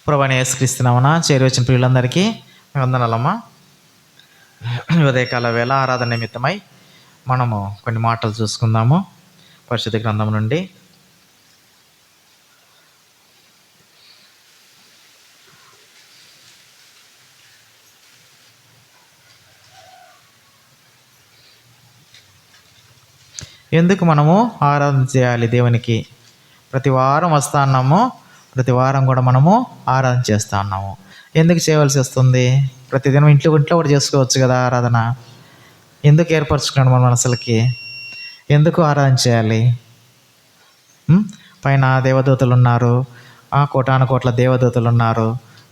ప్రభువైన యేసుక్రీస్తునామమున చేరి వచ్చిన ప్రియులందరికీ వందనాలమ్మా. ఉదయకాల వేళ ఆరాధన నిమిత్తమై మనము కొన్ని మాటలు చూసుకుందాము పరిశుద్ధ గ్రంథం నుండి. ఎందుకు మనము ఆరాధన చేయాలి దేవునికి? ప్రతి వారం వస్తా ఉన్నాము, ప్రతి వారం కూడా మనము ఆరాధన చేస్తూ ఉన్నాము. ఎందుకు చేయవలసి వస్తుంది? ప్రతిదినం ఇంట్లో కూడా చేసుకోవచ్చు కదా ఆరాధన. ఎందుకు ఏర్పరచుకున్నాడు మన మనసులకి? ఎందుకు ఆరాధన చేయాలి? పైన దేవదూతలు ఉన్నారు, కోటాను కోట్ల దేవదూతలు ఉన్నారు,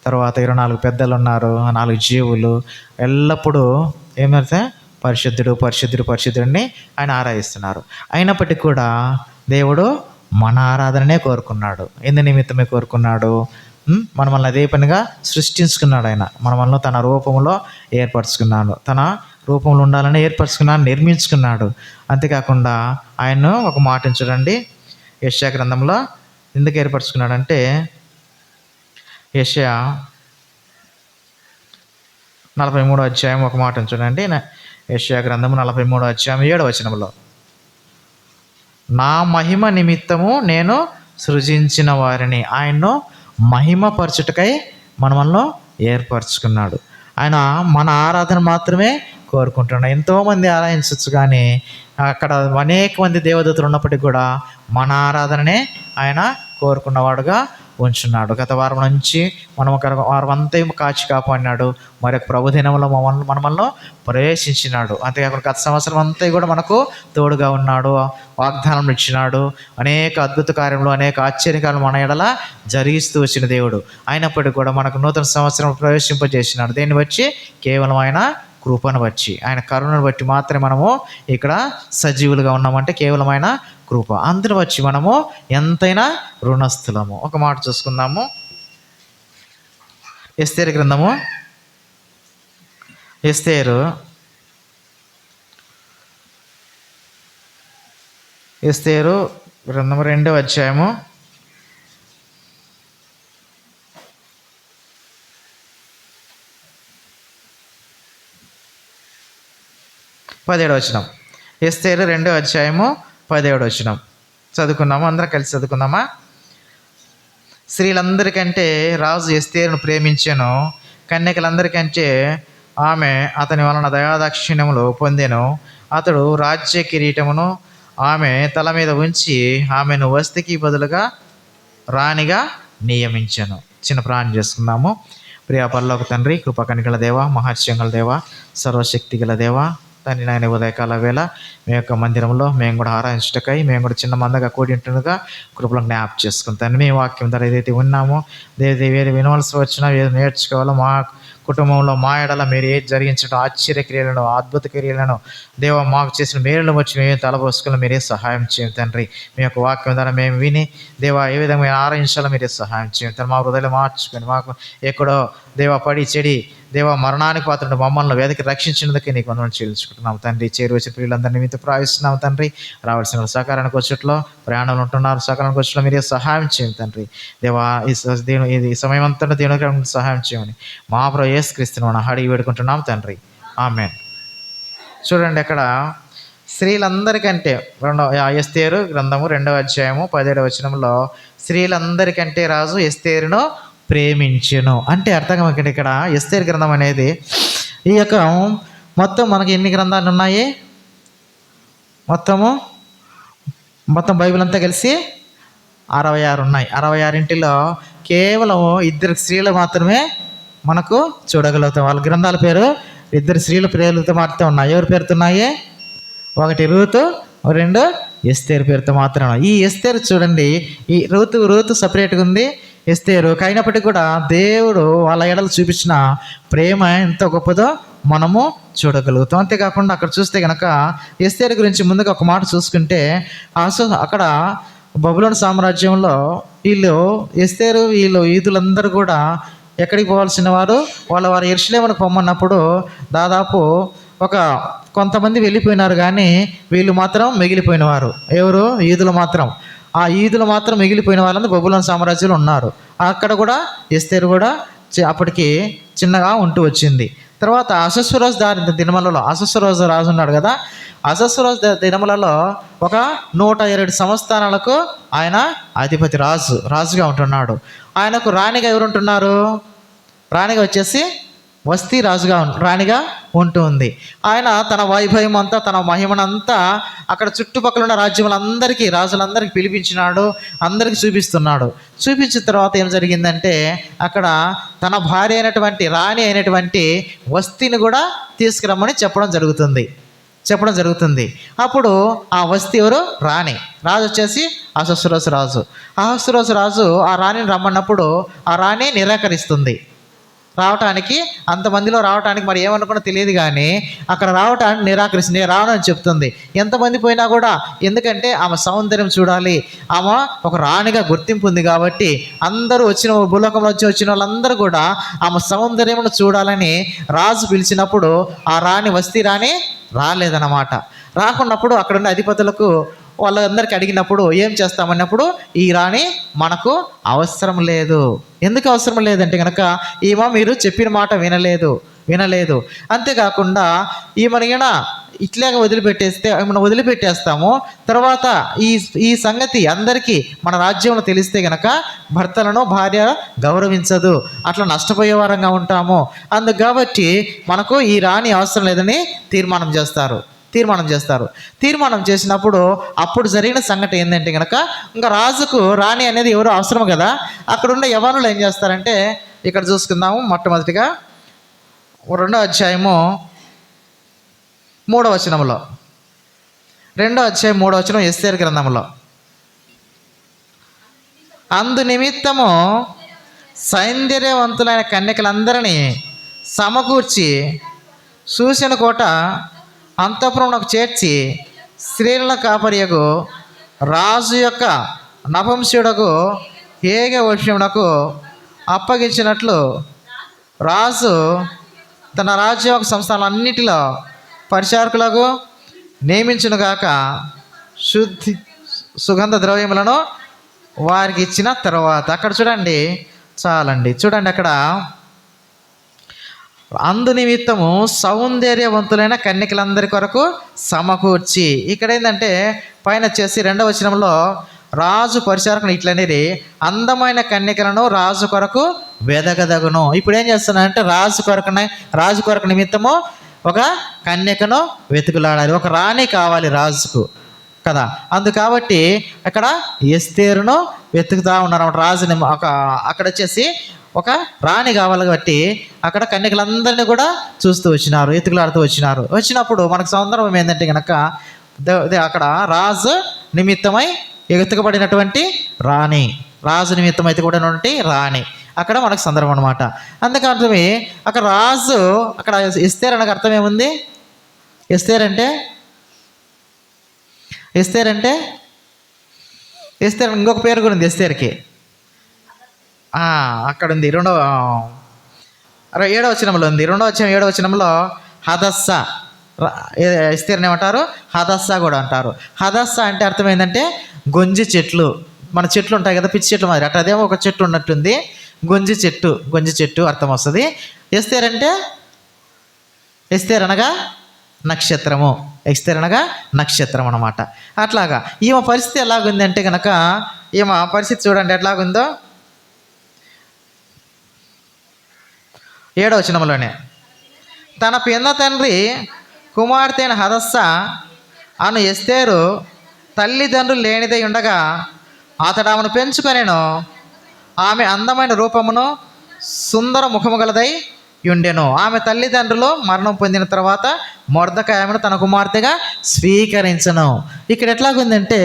తర్వాత 24 పెద్దలు ఉన్నారు, 4 జీవులు ఎల్లప్పుడూ ఏమైతే పరిశుద్ధుడు పరిశుద్ధుడు పరిశుద్ధుడిని ఆయన ఆరాధిస్తున్నారు. అయినప్పటికీ కూడా దేవుడు మన ఆరాధననే కోరుకున్నాడు. ఎందు నిమిత్తమే కోరుకున్నాడు? మనల్ని అదే పనిగా సృష్టించుకున్నాడు. ఆయన మనల్ని తన రూపంలో ఏర్పరచుకున్నాడు, తన రూపంలో ఉండాలని ఏర్పరచుకున్నాడు, నిర్మించుకున్నాడు. అంతేకాకుండా ఆయన్ను ఒక మాట చూడండి, యెషయా గ్రంథంలో ఎందుకు ఏర్పరచుకున్నాడంటే, యెషయా 43వ అధ్యాయం ఒక మాట చూడండి. యెషయా గ్రంథము 43వ అధ్యాయం 7వ వచనంలో, నా మహిమ నిమిత్తము నేను సృజించిన వారిని, ఆయన్ను మహిమపరచుటకై మనల్ని ఏర్పరచుకున్నాడు. ఆయన మన ఆరాధన మాత్రమే కోరుకుంటున్నాడు. ఎంతోమంది ఆరాధించవచ్చు, కానీ అక్కడ అనేక మంది దేవదూతలు ఉన్నప్పటికీ కూడా మన ఆరాధననే ఆయన కోరుకున్నవాడుగా ఉంచున్నాడు. గత వారం నుంచి మనం ఒక వారం అంతా కాచి కాపాడినాడు. మరొక ప్రభుదినంలో మనల్ని ప్రవేశించినాడు. అంతేకాకుండా గత సంవత్సరం అంతా కూడా మనకు తోడుగా ఉన్నాడు, వాగ్దానం ఇచ్చినాడు. అనేక అద్భుత కార్యములు, అనేక ఆశ్చర్యకాలు మన ఎడల జరిగిస్తూ వచ్చిన దేవుడు. అయినప్పటికీ కూడా మనకు నూతన సంవత్సరం ప్రవేశింపజేసినాడు. దేన్ని బట్టి? కేవలం ఆయన కృపను బట్టి, ఆయన కరుణను బట్టి మాత్రమే మనము ఇక్కడ సజీవులుగా ఉన్నామంటే కేవలం ఆయన కృప. అందును వచ్చి మనము ఎంతైనా రుణస్థులము. ఒక మాట చూసుకుందాము. ఎస్తేరు గ్రంథము, ఎస్తేరు 2వ అధ్యాయము 17వ వచనం. ఎస్తేరు 2వ అధ్యాయము 17వ వచనం చదువుకున్నాము. అందరం కలిసి చదువుకుందామా? స్త్రీలందరికంటే రాజు ఎస్తేరును ప్రేమించెను, కన్యకలందరికంటే ఆమె అతని వలన దయాదాక్షిణ్యములు పొందెను. అతడు రాజ్య కిరీటమును ఆమె తల మీద ఉంచి ఆమెను వస్తికి బదులుగా రాణిగా నియమించెను. చిన్న ప్రార్థన చేసుకుందాము. ప్రియ పరలోక తండ్రి, కృపా కనికల దేవ, మహాత్యం గల దేవ, సర్వశక్తి గల దేవ తండ్రి, నాయన ఉదయకాల వేళ మీ యొక్క మందిరంలో మేము కూడా ఆరాధించటకై మేము కూడా చిన్న మందగా కూడి ఉంటుండగా కృపలో జ్ఞాపకం చేసుకుంటాను. మీ వాక్యం ద్వారా ఏదైతే ఉన్నామో ఏది వినవలసి వచ్చినా, ఏది నేర్చుకోవాలో, మా కుటుంబంలో మా ఎడల మీరు ఏది జరిగించడం, ఆశ్చర్య క్రియలను, అద్భుత క్రియలను దేవ మాకు చేసిన మేలును వచ్చి మేము తలపోసుకుని మీరే సహాయం చేయండి తండ్రి. మీ యొక్క వాక్యం ద్వారా మేము విని దేవ ఏ విధంగా మేము ఆరాధించాలో మీరే సహాయం చేయండి తండ్రి. మా హృదయలు మార్చుకొని మాకు ఎక్కడో దేవ పడి చెడి దేవ మరణానికి పాత్ర మమ్మల్ని వేదిక రక్షించినందుకే నీకు వందనాలు చెల్లించుకుంటున్నాము తండ్రి. చేరువచ్చిన పిల్లలందరినీ మీతో ప్రార్థిస్తున్నాము తండ్రి. రావాల్సిన సహకారానికి వచ్చేట్లో ప్రయాణంలో ఉంటున్నారు, సహకారానికి వచ్చేట్లో మీరే సహాయం చేయండి తండ్రి. దేవా ఇది సమయం అంతా దేవునికి సహాయం చేయమని మా ప్రభు యేసుక్రీస్తును అడిగి వేడుకుంటున్నాము తండ్రి. ఆమేన్. చూడండి, అక్కడ స్త్రీలందరికంటే ఎస్తేరు గ్రంథము 2వ అధ్యాయము 17వ వచనంలో స్త్రీలందరికంటే రాజు ఎస్తేరును ప్రేమించెను అంటే అర్థం ఇక్కడ ఎస్తేరు గ్రంథం అనేది ఈ యొక్క మొత్తం మనకి ఎన్ని గ్రంథాలు ఉన్నాయి? మొత్తం బైబిల్ అంతా కలిసి 66 ఉన్నాయి. 66 కేవలం 2 స్త్రీలు మాత్రమే మనకు చూడగలుగుతాం. వాళ్ళ గ్రంథాల పేరు 2 స్త్రీల పేర్లతో మాత్రమే ఉన్నాయి. ఎవరి పేరుతో ఉన్నాయి? ఒకటి రూతు, 2 ఎస్తేరు పేరుతో మాత్రమే. ఈ ఎస్తేరు చూడండి, ఈ రూతు సపరేట్గా ఉంది, ఎస్తేరు. అయినప్పటికీ కూడా దేవుడు వాళ్ళ ఎడలు చూపించిన ప్రేమ ఎంత గొప్పదో మనము చూడగలుగుతాం. అంతేకాకుండా అక్కడ చూస్తే కనుక ఎస్తేరు గురించి ముందుగా ఒక మాట చూసుకుంటే, అక్కడ బబులోను సామ్రాజ్యంలో వీళ్ళు యూదులందరూ కూడా ఎక్కడికి పోవాల్సిన వారు వారు యెరూషలేముకు పొమ్మన్నప్పుడు దాదాపు కొంతమంది వెళ్ళిపోయినారు, కానీ వీళ్ళు మాత్రం మిగిలిపోయినవారు. ఎవరు? యూదులు మాత్రం. ఆ ఈదులు మాత్రం మిగిలిపోయిన వాళ్ళందరూ బబులోను సామ్రాజ్యంలో ఉన్నారు. అక్కడ కూడా ఎస్తేరు కూడా అప్పటికి చిన్నగా ఉంటూ వచ్చింది. తర్వాత అహస్వేరోషు దినములలో అహస్వేరోషు రాజు ఉన్నాడు కదా, అహస్వేరోషు దినములలో ఒక 120 సంస్థానాలకు ఆయన అధిపతి, రాజుగా ఉంటున్నాడు. ఆయనకు రాణిగా ఎవరు ఉంటున్నారు? రాణిగా వచ్చేసి వస్తీ రాణిగా ఉంటుంది. ఆయన తన వైభవం అంతా, తన మహిమనంతా అక్కడ చుట్టుపక్కల ఉన్న రాజులందరికీ పిలిపించినాడు, అందరికీ చూపిస్తున్నాడు. చూపించిన తర్వాత ఏం జరిగిందంటే, అక్కడ తన భార్య అయినటువంటి రాణి అయినటువంటి వస్తీని కూడా తీసుకురమ్మని చెప్పడం జరుగుతుంది. అప్పుడు ఆ వస్తీ ఎవరు? రాజు వచ్చేసి అహస్వేరోషు రాజు ఆ రాణిని రమ్మన్నప్పుడు ఆ రాణి నిరాకరిస్తుంది. అంతమందిలో రావటానికి మరి ఏమనుకున్నా తెలియదు, కానీ అక్కడ రావటానికి నిరాకరిస్తుంది. రావడం చెప్తుంది. ఎంతమంది పోయినా కూడా, ఎందుకంటే ఆమె సౌందర్యం చూడాలి, ఆమె ఒక రాణిగా గుర్తింపు ఉంది కాబట్టి అందరూ భూలోకంలో వచ్చిన వాళ్ళందరూ కూడా ఆమె సౌందర్యమును చూడాలని రాజు పిలిచినప్పుడు ఆ వస్తీ రాణి రాలేదన్నమాట. రాకున్నప్పుడు అక్కడున్న అధిపతులకు వాళ్ళందరికీ అడిగినప్పుడు ఏం చేస్తామన్నప్పుడు, ఈ రాణి మనకు అవసరం లేదు. ఎందుకు అవసరం లేదంటే కనుక మీరు చెప్పిన మాట వినలేదు. అంతేకాకుండా ఈమెను ఇట్లాగా వదిలిపెట్టేస్తాము. తర్వాత ఈ సంగతి అందరికీ మన రాజ్యంలో తెలిస్తే గనక భర్తలను భార్య గౌరవించదు, అట్లా నష్టపోయే వారంగా ఉంటాము. అందుకు కాబట్టి మనకు ఈ రాణి అవసరం లేదని తీర్మానం చేస్తారు. తీర్మానం చేసినప్పుడు అప్పుడు జరిగిన సంఘటన ఏంటంటే కనుక, ఇంకా రాజుకు రాణి అనేది ఎవరు అవసరం కదా. అక్కడున్న యవ్వనులు ఏం చేస్తారంటే, ఇక్కడ చూసుకుందాము. మొట్టమొదటిగా 2వ అధ్యాయము 3వ వచనంలో, 2వ అధ్యాయం 3వ వచనం ఎస్తేరు గ్రంథంలో, అందు నిమిత్తము సౌందర్యవంతులైన కన్యకలందరినీ సమకూర్చి సూసన కోట అంతఃపురమునకు చేర్చి స్త్రీలను కాపరియకు రాజు యొక్క నపుంసకుడకు హేగ వంశమునకు అప్పగించినట్లు రాజు తన రాజ్య యొక్క సంస్థలన్నిటిలో పరిచారకులకు నియమించునుగాక, సుగంధ ద్రవ్యములను వారికి ఇచ్చిన తర్వాత. అక్కడ చూడండి అక్కడ అందు నిమిత్తము సౌందర్యవంతులైన కన్యకలందరి కొరకు సమకూర్చి. ఇక్కడ ఏంటంటే పైన వచ్చేసి 2వ వచనంలో రాజు పరిచారకులు ఇట్లనేది అందమైన కన్యకలను రాజు కొరకు వెదగదగును. ఇప్పుడు ఏం చేస్తున్నారంటే రాజు కొరకు నిమిత్తము ఒక కన్యకను వెతుకులాడాలి, ఒక రాణి కావాలి రాజుకు కదా. కాబట్టి అక్కడ ఎస్తేరును వెతుకుతా ఉన్నారు రాజుని. అక్కడ వచ్చేసి ఒక రాణి కావాలి కాబట్టి అక్కడ కన్యకలందరినీ కూడా చూస్తూ వచ్చినారు, ఎత్తుకులాడుతూ వచ్చినప్పుడు మనకు సందర్భం ఏంటంటే కనుక, అక్కడ రాజు నిమిత్తమై ఎత్తుకబడినటువంటి రాజు నిమిత్తం ఎత్తుకబడినటువంటి రాణి అక్కడ మనకు సందర్భం అనమాట. అందుకే అర్థమే అక్కడ రాజు, అక్కడ ఎస్తేరు అనగా అర్థం ఏముంది? ఎస్తేరు అంటే ఇంకొక పేరు కూడా ఉంది ఎస్తేరుకి. అక్కడ ఉంది 7వ వచనంలో ఉంది. 7వ వచనంలో హదస్స, ఎస్తేరుని ఏమంటారు? హదస్స కూడా అంటారు. హదస్స అంటే అర్థం ఏంటంటే గొంజి చెట్లు. మన చెట్లు ఉంటాయి కదా, పిచ్చి చెట్లు మాదిరి, అట్లా అదేమో ఒక చెట్టు ఉన్నట్టుంది. గొంజి చెట్టు అర్థం వస్తుంది. ఎస్తేరు అనగా నక్షత్రం అనమాట. అట్లాగా ఈమె పరిస్థితి ఎలాగుంది అంటే కనుక, ఈమె పరిస్థితి చూడండి ఎట్లాగుందో. 7వ వచనంలోనే, తన పిన్న తండ్రి కుమార్తె అయిన హదస్స అను ఎస్తేరు తల్లిదండ్రులు లేనిదై ఉండగా అతడు ఆమెను పెంచుకొనెను. ఆమె అందమైన రూపమును సుందర ముఖము గలదై ఉండెను. ఆమె తల్లిదండ్రులు మరణం పొందిన తర్వాత మొర్దెకై ఆమెను తన కుమార్తెగా స్వీకరించను. ఇక్కడ ఎట్లాగుందంటే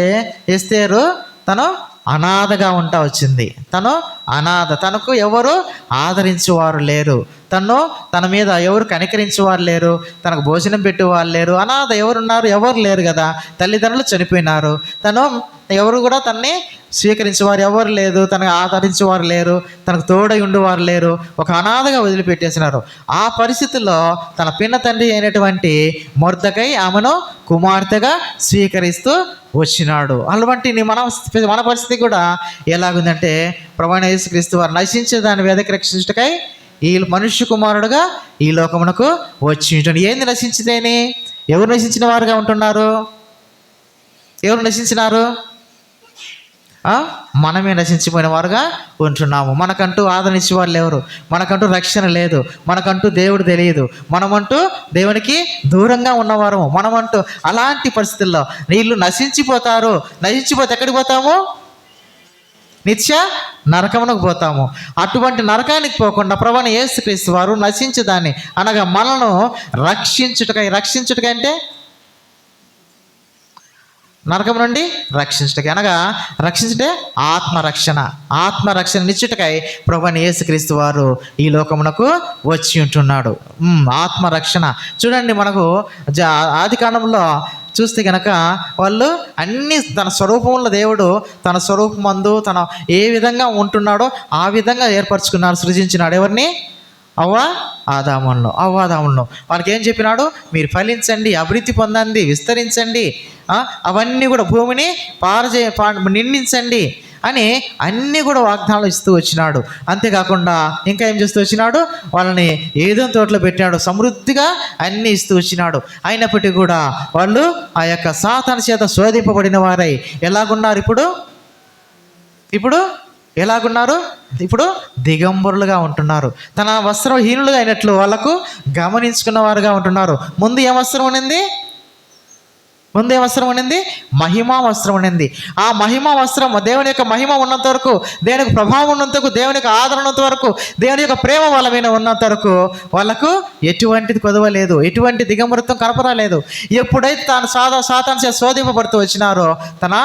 ఎస్తేరు తను అనాథగా ఉంటా వచ్చింది. తనకు ఎవరు ఆదరించేవారు లేరు, తన మీద ఎవరు కనికరించేవారు లేరు, తనకు భోజనం పెట్టేవారు లేరు. అనాథ ఎవరున్నారు? ఎవరు లేరు కదా. తల్లిదండ్రులు చనిపోయినారు. తను ఎవరు కూడా తనని స్వీకరించేవారు ఎవరు లేదు, తనకు ఆదరించేవారు లేరు, తనకు తోడై ఉండేవారు లేరు, ఒక అనాథగా వదిలిపెట్టేసినారు. ఆ పరిస్థితుల్లో తన పిన్న తండ్రి అయినటువంటి మొర్దెకై ఆమెను కుమార్తెగా స్వీకరిస్తూ వచ్చినాడు. అటువంటి మన పరిస్థితి కూడా ఎలాగుందంటే, ప్రభువైన యేసుక్రీస్తు వారు నశించే దాని వెదకి రక్షించుటకై ఈ మనుష్య కుమారుడుగా ఈ లోకమునకు వచ్చి ఉంటాడు. ఏంది నశించితేని? ఎవరు నశించిన వారుగా ఉంటున్నారు? ఎవరు నశించినారు? మనమే నశించిపోయిన వారుగా ఉంటున్నాము. మనకంటూ ఆదరించే వాళ్ళు ఎవరు? మనకంటూ రక్షణ లేదు, మనకంటూ దేవుడు తెలియదు, మనమంటూ దేవునికి దూరంగా ఉన్నవారు మనమంటూ. అలాంటి పరిస్థితుల్లో వీళ్ళు నశించిపోతారు. నశించిపోతే ఎక్కడికి పోతాము? నిత్య నరకమునకు పోతాము. అటువంటి నరకానికి పోకుండా ప్రభువైన యేసుక్రీస్తు వారు నశించదాన్ని అనగా మనను రక్షించుటకై అంటే నరకం నుండి రక్షించుటకై అనగా రక్షించుటే ఆత్మరక్షణ నిచ్చుటకై ప్రభువైన యేసుక్రీస్తు వారు ఈ లోకమునకు వచ్చి ఉంటున్నాడు. ఆత్మరక్షణ చూడండి, మనకు ఆది కాండంలో చూస్తే కనుక వాళ్ళు అన్ని తన స్వరూపంలో దేవుడు తన స్వరూపమందు తన ఏ విధంగా ఉంటున్నాడో ఆ విధంగా ఏర్పరచుకున్నాడు, సృజించినాడు. ఎవరిని? అవ్వాదాములను. వాళ్ళకి ఏం చెప్పినాడు? మీరు ఫలించండి, అభివృద్ధి పొందండి, విస్తరించండి, అవన్నీ కూడా భూమిని నిండించండి అని అన్నీ కూడా వాగ్దానాలు ఇస్తూ వచ్చినాడు. అంతేకాకుండా ఇంకా ఏం చేస్తూ వచ్చినాడు? వాళ్ళని ఏదైనా తోటలో పెట్టినాడు, సమృద్ధిగా అన్నీ ఇస్తూ వచ్చినాడు. అయినప్పటికీ కూడా వాళ్ళు ఆ యొక్క సాతాను చేత శోధింపబడిన వారై ఎలాగున్నారు? ఇప్పుడు దిగంబరులుగా ఉంటున్నారు. తన వస్త్రహీనులుగా అయినట్లు వాళ్ళకు గమనించుకున్న వారుగా ఉంటున్నారు. ముందు ఏం వస్త్రం ఉన్నింది? మహిమా వస్త్రం ఉన్నింది. ఆ మహిమా వస్త్రం దేవుని యొక్క మహిమ ఉన్నంత వరకు, దేవుని యొక్క ప్రభావం ఉన్నంత వరకు, దేవుని యొక్క ఆదరణ ఉన్నంత వరకు, దేవుని యొక్క ప్రేమ వాళ్ళ మీద ఉన్నంత వరకు వాళ్ళకు ఎటువంటిది కొదవలేదు, ఎటువంటి దిగంబరత్వం కనపరాలేదు. ఎప్పుడైతే తాను సాతాను శోధింపబడుతూ వచ్చినారో తన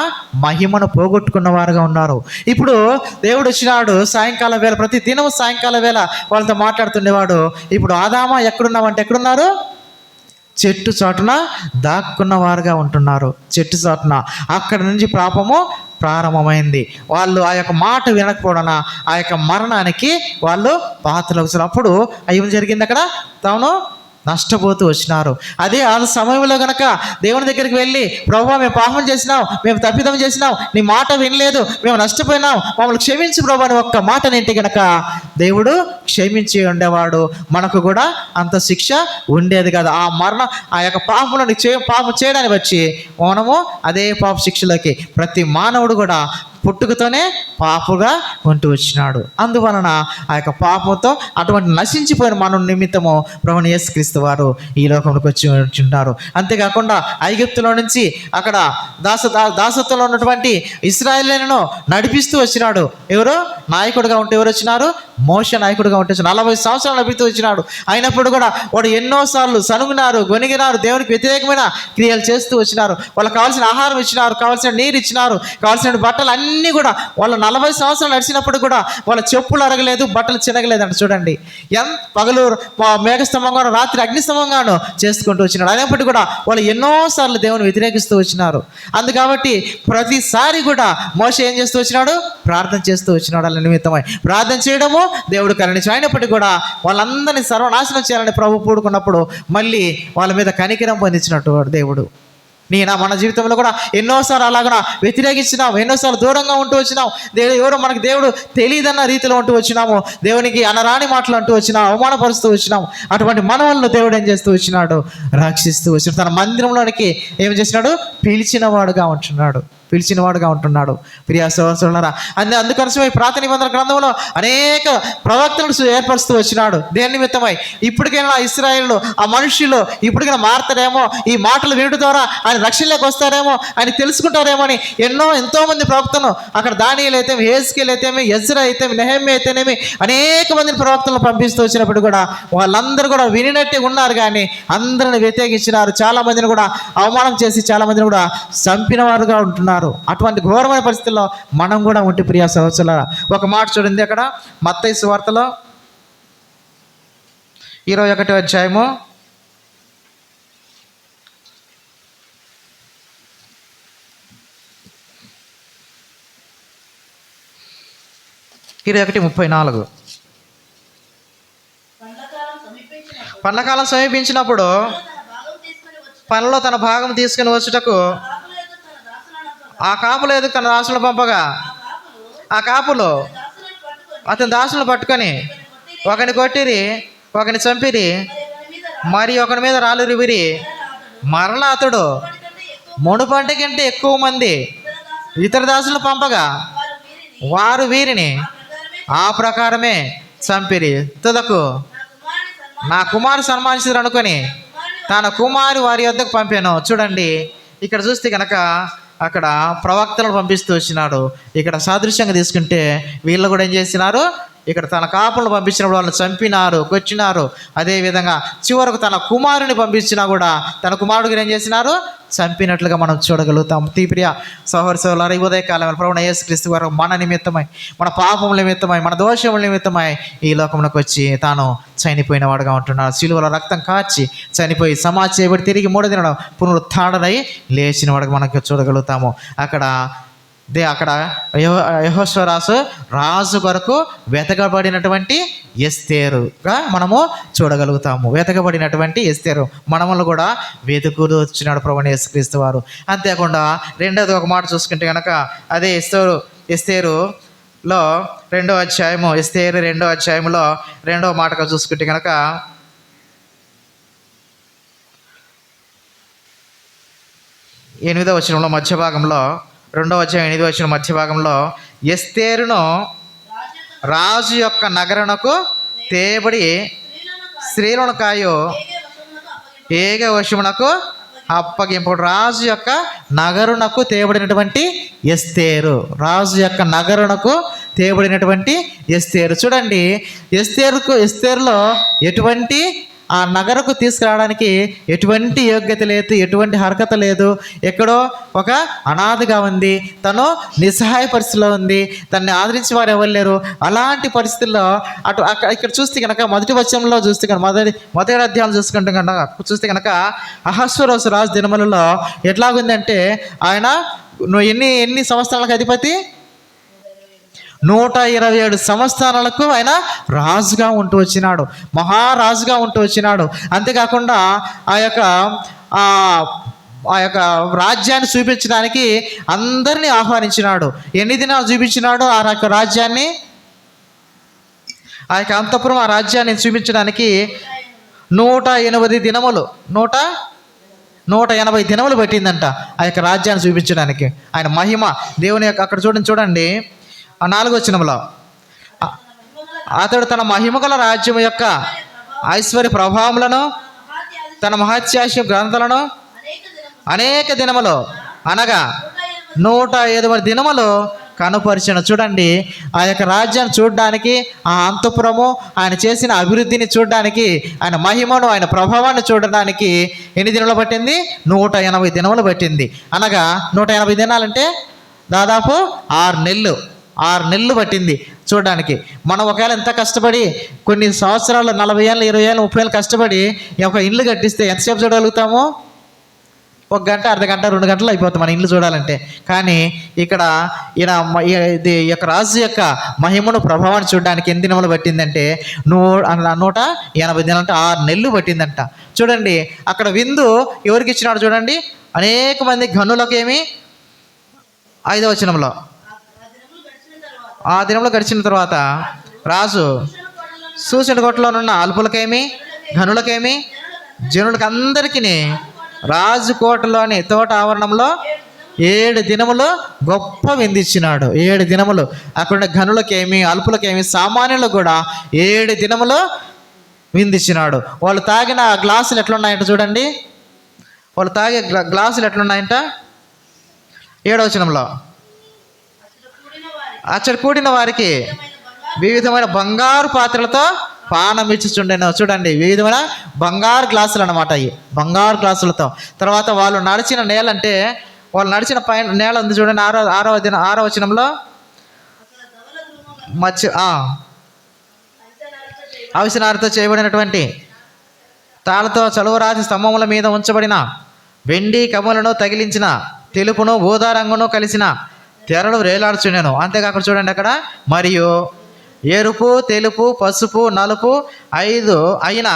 మహిమను పోగొట్టుకున్న వారుగా ఉన్నారు. ఇప్పుడు దేవుడు వచ్చినాడు సాయంకాలం వేళ, ప్రతి దినం సాయంకాలం వేళ వాళ్ళతో మాట్లాడుతుండేవాడు. ఇప్పుడు ఆదామా ఎక్కడున్నావంటే ఎక్కడున్నారు? చెట్టు చాటున దాక్కున్న వారుగా ఉంటున్నారు. చెట్టు చాటున అక్కడి నుంచి పాపము ప్రారంభమైంది. వాళ్ళు ఆ యొక్క మాట వినకపోవడం, ఆ యొక్క మరణానికి వాళ్ళు పాత్రలు. అప్పుడు ఏం జరిగింది? అక్కడ తాను నష్టపోతూ వచ్చినారు. అదే ఆ సమయంలో కనుక దేవుని దగ్గరికి వెళ్ళి, ప్రభువా మేము పాపం చేసినాం, మేము తప్పిదం చేసినాం, నీ మాట వినలేదు, మేము నష్టపోయినాం, మమ్మల్ని క్షమించు ప్రభువా అని ఒక్క మాట నింటి కనుక దేవుడు క్షమించి ఉండేవాడు. మనకు కూడా అంత శిక్ష ఉండేది కాదు. ఆ యొక్క పాపం చేయడానికి వచ్చి మనము అదే పాప శిక్షలోకి ప్రతి మానవుడు కూడా పుట్టుకతోనే పాపుగా ఉంటూ వచ్చినాడు. అందువలన ఆ యొక్క పాపంతో అటువంటి నశించిపోయిన మన నిమిత్తము ప్రభువైన యేసుక్రీస్తు వారు ఈ లోకంలోకి వచ్చి ఉన్నారు. అంతేకాకుండా ఐగుప్తులో నుంచి అక్కడ దాసత్వంలో ఉన్నటువంటి ఇశ్రాయేలీయులను నడిపిస్తూ వచ్చినాడు. ఎవరు నాయకుడిగా ఉంటే ఎవరు వచ్చినారు? మోషే నాయకుడిగా ఉంటే 40 సంవత్సరాలు నడుపుతూ వచ్చినాడు. అయినప్పుడు కూడా వాడు ఎన్నోసార్లు సనుగునారు, గొనిగినారు, దేవునికి వ్యతిరేకమైన క్రియలు చేస్తూ వచ్చినారు. వాళ్ళకి కావాల్సిన ఆహారం ఇచ్చినారు, కావాల్సిన నీరు ఇచ్చినారు, కావాల్సిన బట్టలు అన్నీ కూడా వాళ్ళు 40 సంవత్సరాలు నడిచినప్పుడు కూడా వాళ్ళ చెప్పులు అరగలేదు, బట్టలు చినగలేదు అంట. చూడండి, పగలు మేఘస్తంభంగాను, రాత్రి అగ్నిస్తంభంగాను చేసుకుంటూ వచ్చినాడు. అయినప్పటికీ కూడా వాళ్ళు ఎన్నోసార్లు దేవుని వ్యతిరేకిస్తూ వచ్చినారు. అందుకాబట్టి ప్రతిసారి కూడా మోషే ఏం చేస్తూ వచ్చినాడు? ప్రార్థన చేస్తూ వచ్చినాడు. వాళ్ళ నిమిత్తమై ప్రార్థన చేయడము దేవుడు కరుణించి. అయినప్పటికీ కూడా వాళ్ళందరినీ సర్వనాశనం చేయాలని ప్రభు పూడుకున్నప్పుడు మళ్ళీ వాళ్ళ మీద కనికరం పొందించినట్టు దేవుడు. మన జీవితంలో కూడా ఎన్నోసార్లు అలాగా వ్యతిరేకించినాం, ఎన్నోసార్లు దూరంగా ఉంటూ వచ్చినాం. ఎవరో మనకు దేవుడు తెలియదన్న రీతిలో ఉంటూ వచ్చినాము, దేవునికి అనరాని మాటలు అంటూ వచ్చినాం, అవమానపరుస్తూ వచ్చినాం. అటువంటి మనవలను దేవుడు ఏం చేస్తూ వచ్చినాడు? రక్షిస్తూ వచ్చినాడు. తన మందిరంలోనికి ఏం చేసినాడు? పిలిచినవాడుగా ఉంటున్నాడు. ప్రియా సహోదరులారా, అందుకోసమే ప్రార్థన నిబంధన గ్రంథంలో అనేక ప్రవక్తలను ఏర్పరుస్తూ వచ్చినాడు. దేని నిమిత్తమై? ఇప్పటికైనా ఇశ్రాయేలు ఆ మనుషులు ఇప్పటికైనా మారుతారేమో, ఈ మాటలు వినడం ద్వారా ఆయన రక్షణలోకి వస్తారేమో, ఆయన తెలుసుకుంటారేమో అని ఎంతోమంది ప్రవక్తను అక్కడ దానియేలు అయితేమి, హెజ్కేలు అయితేమి, ఎజ్రా అయితేమి, నెహెమ్యా అయితేనేమి అనేక మందిని ప్రవక్తలను పంపిస్తూ వచ్చినప్పుడు కూడా వాళ్ళందరూ కూడా వినినట్టే ఉన్నారు, కానీ అందరిని వ్యతిరేకించినారు. చాలా మందిని కూడా అవమానం చేసి చాలా మందిని కూడా చంపిన వారుగా ఉంటున్నారు. అటువంటి ఘోరమైన పరిస్థితుల్లో మనం కూడా ఉంటే ప్రియా సహోదరులారా, ఒక మాట చూడండి అక్కడ మత్తయి సువార్తలో 21వ అధ్యాయము 21 21:34. పండ్లకాలం సమీపించినప్పుడు పనిలో తన భాగం తీసుకుని వచ్చుటకు ఆ కాపులు ఎదుగు తన దాసులను పంపగా ఆ కాపులు అతని దాసులను పట్టుకొని ఒకని కొట్టిరి, ఒకని చంపిరి, మరి ఒకని మీద రాళ్ళు రువిరి. మరలా అతడు మునుపటి కంటే ఎక్కువ మంది ఇతర దాసులను పంపగా వారు వీరిని ఆ ప్రకారమే చంపిరి. తుదకు నా కుమారు సన్మానించారు అనుకొని తన కుమారు వారి వద్దకు పంపాను. చూడండి, ఇక్కడ చూస్తే కనుక అక్కడ ప్రవక్తలను పంపిస్తూ వచ్చినాడు. ఇక్కడ సాదృశ్యంగా తీసుకుంటే వీళ్ళు కూడా ఏం చేసినారు, ఇక్కడ తన కాపులను పంపించినప్పుడు వాళ్ళని చంపినారు, కొచ్చినారు. అదేవిధంగా చివరకు తన కుమారుని పంపించినా కూడా తన కుమారుడికి ఏం చేసినారు, చంపినట్లుగా మనం చూడగలుగుతాం. ప్రియ సహోదర సహోదరులారా, ఈ ఉదయకాలం ప్రభువైన యేసుక్రీస్తు వారు మన నిమిత్తమై, మన పాపముల నిమిత్తమై, మన దోషముల నిమిత్తమై ఈ లోకంలోకి వచ్చి తాను చనిపోయిన వాడుగా ఉంటున్నాడు. శిలువలో రక్తం కాచి చనిపోయి సమాధి చేయబడి తిరిగి 3వ దినాన పునరుత్థానుడై లేచిన వాడుగా మనకు చూడగలుగుతాము. అక్కడ యెహోషువ రాజు కొరకు వెతకబడినటువంటి ఎస్తేరుగా మనము చూడగలుగుతాము. వెతకబడినటువంటి ఎస్తేరు మనములు కూడా వెతుకుతూ వచ్చినాడు ప్రభువైన యేసుక్రీస్తు వారు. అంతేకాకుండా రెండోది ఒక మాట చూసుకుంటే కనుక అదే ఎస్తేరులో 2వ అధ్యాయము, ఎస్తేరు 2వ అధ్యాయంలో 2వ మాటగా చూసుకుంటే కనుక 8వ వచనంలో మధ్య భాగంలో, 2వ అధ్యాయం 8వ వచనం మధ్య భాగంలో ఎస్తేరును రాజు యొక్క నగరునకు తేబడి స్త్రీలను కాయు ఏగ వశమునకు అప్పగింపుడు. రాజు యొక్క నగరునకు తేబడినటువంటి ఎస్తేరు, రాజు యొక్క నగరునకు తేబడినటువంటి ఎస్తేరు. చూడండి, ఎస్తేరులో ఎటువంటి ఆ నగరకు తీసుకురావడానికి ఎటువంటి యోగ్యత లేదు, ఎటువంటి అర్హత లేదు. ఎక్కడో ఒక అనాథగా ఉంది, తను నిస్సహాయ పరిస్థితిలో ఉంది, తనని ఆదరించి వారు ఎవరు లేరు. అలాంటి పరిస్థితుల్లో ఇక్కడ చూస్తే కనుక మొదటి వచనంలో చూస్తే కనుక మొదటి అధ్యాయం చూస్తే కనుక అహస్వరోసు రాజు దినములలో ఎట్లాగుందంటే ఆయన ఎన్ని సంవత్సరాలకు అధిపతి, 127 సంవత్సరాలకు ఆయన రాజుగా ఉంటూ వచ్చినాడు, మహారాజుగా ఉంటూ వచ్చినాడు. అంతేకాకుండా ఆ యొక్క రాజ్యాన్ని చూపించడానికి అందరినీ ఆహ్వానించినాడు. ఎన్ని దినాలు చూపించినాడు ఆ యొక్క రాజ్యాన్ని, ఆ యొక్క అంతఃపురం ఆ రాజ్యాన్ని చూపించడానికి 180 దినములు 180 దినములు పట్టిందంట ఆ యొక్క రాజ్యాన్ని చూపించడానికి. ఆయన మహిమ దేవుని యొక్క అక్కడ చూడండి 4వ వచనంలో అతడు తన మహిమగల రాజ్యం యొక్క ఐశ్వర్య ప్రభావములను, తన మహత్యాశ గ్రంథాలను అనేక దినములు అనగా 180 దినములు కనుపరిచను. చూడండి, ఆ యొక్క రాజ్యాన్ని చూడడానికి, ఆ అంతఃపురము, ఆయన చేసిన అభివృద్ధిని చూడడానికి, ఆయన మహిమను, ఆయన ప్రభావాన్ని చూడడానికి ఎన్ని దినములు పట్టింది, 180 దినములు పట్టింది. అనగా 180 దినాలంటే దాదాపు 6 నెలలు పట్టింది చూడడానికి. మనం ఒకవేళ ఎంత కష్టపడి కొన్ని సంవత్సరాలు 40 ఏళ్ళు 20 ఏళ్ళు 30 ఏళ్ళు కష్టపడి ఒక ఇల్లు కట్టిస్తే ఎంతసేపు చూడగలుగుతాము? 1 గంట, అర్ధ గంట, 2 గంటలు అయిపోతుంది మన ఇల్లు చూడాలంటే. కానీ ఇక్కడ ఈ యొక్క రాజు యొక్క మహిమను ప్రభావాన్ని చూడడానికి ఎన్ని దినములు పట్టిందంటే 180 దినాలు, అంటే 6 నెలలు పట్టిందంట. చూడండి, అక్కడ విందు ఎవరికి ఇచ్చినాడు చూడండి, అనేక మంది గనులకేమి. 5వ వచనంలో ఆ దినంలో గడిచిన తర్వాత రాజు సూచన కోటలోనున్న అల్పులకేమి, ఘనులకేమి, జనులకి అందరికీ రాజు కోటలోని తోట ఆవరణంలో 7 దినములు గొప్ప విందిచ్చినాడు. 7 దినములు అక్కడ ఘనులకేమి, అల్పులకేమి, సామాన్యులకు కూడా 7 దినములు విందిచ్చినాడు. వాళ్ళు తాగిన గ్లాసులు ఎట్లున్నాయంట చూడండి, వాళ్ళు తాగే గ్లాసులు ఎట్లున్నాయంట 7వ వచనంలో అచ్చట కూడిన వారికి వివిధమైన బంగారు పాత్రలతో పానం ఇచ్చుచుండెను. చూడండి, వివిధమైన బంగారు గ్లాసులు అన్నమాట, అవి బంగారు గ్లాసులతో. తర్వాత వాళ్ళు నడిచిన నేల, అంటే వాళ్ళు నడిచిన పైన నేల ఉంది చూడండి, 6వ వచనంలో అవిసనారితో చేయబడినటువంటి తాళ్ళతో చలువరాతి స్తంభముల మీద ఉంచబడిన వెండి కమ్ములను తగిలించిన తెలుపును ఊదా రంగును కలిసిన తెరలు వేలాడుచుండెను. అంతేకాకుండా చూడండి అక్కడ మరియు ఎరుపు, తెలుపు, పసుపు, నలుపు 5 అయిన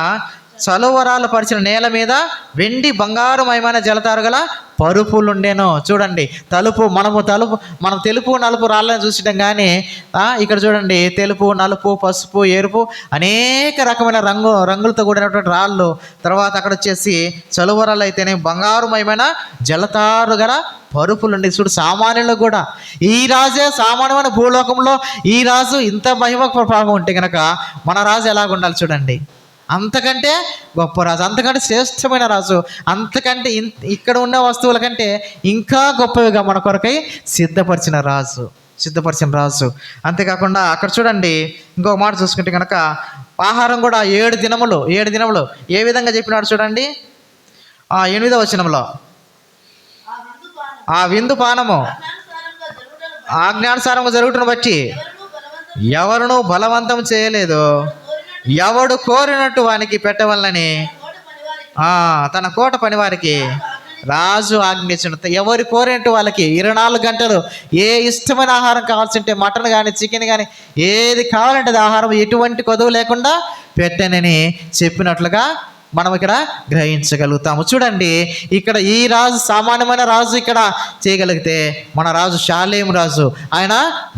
చలువరాలు పరిచిన నేల మీద వెండి బంగారుమయమైన జలతారు గల పరుపులుండెను. చూడండి, మనం తెలుపు నలుపు రాళ్ళని చూసినాం, కానీ ఇక్కడ చూడండి తెలుపు, నలుపు, పసుపు, ఎరుపు అనేక రకమైన రంగులతో కూడినటువంటి రాళ్ళు. తర్వాత అక్కడ వచ్చేసి చలువరాలు అయితేనే బంగారుమయమైన జలతారు గల పరుపులుండి. చూడు, సామాన్యులకు కూడా ఈ రాజే సామాన్యమైన భూలోకంలో ఈ రాజు ఇంత మహిమ ప్రభావం ఉంటే కనుక మన రాజు ఎలాగుండాలి చూడండి. అంతకంటే గొప్ప రాజు, అంతకంటే శ్రేష్టమైన రాజు, అంతకంటే ఇక్కడ ఉన్న వస్తువుల కంటే ఇంకా గొప్పవిగా మన కొరకై సిద్ధపరిచిన రాజు. అంతేకాకుండా అక్కడ చూడండి ఇంకొక మాట చూసుకుంటే కనుక ఆహారం కూడా 7 దినములు ఏ విధంగా చెప్పినాడు చూడండి. 8వ వచనంలో ఆ విందు పానము ఆజ్ఞానుసారంగా జరుగుటను బట్టి ఎవరును బలవంతం చేయలేదు, ఎవడు కోరినట్టు వానికి పెట్టవలనని తన కోట పని వారికి రాజు ఆజ్ఞించిన. ఎవరు కోరినట్టు వాళ్ళకి 24 గంటలు ఏ ఇష్టమైన ఆహారం కావాల్సింటే మటన్ కానీ చికెన్ కానీ ఏది కావాలంటే అది ఆహారం ఎటువంటి కొదువు లేకుండా పెట్టనని చెప్పినట్లుగా మనం ఇక్కడ గ్రహించగలుగుతాము. చూడండి, ఇక్కడ ఈ రాజు సామాన్యమైన రాజు ఇక్కడ చేయగలిగితే మన రాజు షాలేము రాజు, ఆయన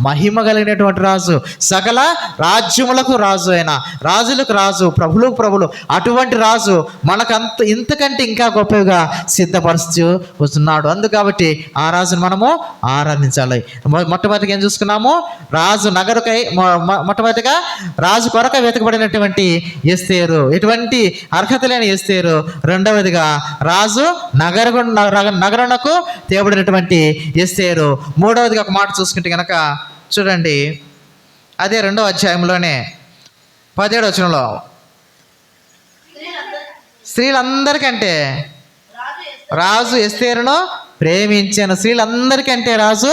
మహిమ కలిగినటువంటి రాజు, సకల రాజ్యములకు రాజు, ఆయన రాజులకు రాజు, ప్రభులకు ప్రభులు. అటువంటి రాజు మనకు ఇంతకంటే ఇంకా గొప్పగా సిద్ధపరుస్తూ వస్తున్నాడు. కాబట్టి ఆ రాజును మనము ఆరాధించాలి. మొట్టమొదటిగా ఏం చూసుకున్నాము? రాజు నగరుకై మొట్టమొదటిగా రాజు కొరకై వెతకబడినటువంటి ఎస్తేరు, ఎటువంటి అర్హత లేని ఎస్తేరు. రెండవదిగా రాజు నగరునకు తేబడినటువంటి ఎస్తేరు. మూడవదిగా ఒక మాట చూసుకుంటే కనుక చూడండి, అదే 2వ అధ్యాయంలోనే 17వ వచనంలో స్త్రీలందరికంటే రాజు ఎస్తేరును ప్రేమించాను. స్త్రీలందరికంటే రాజు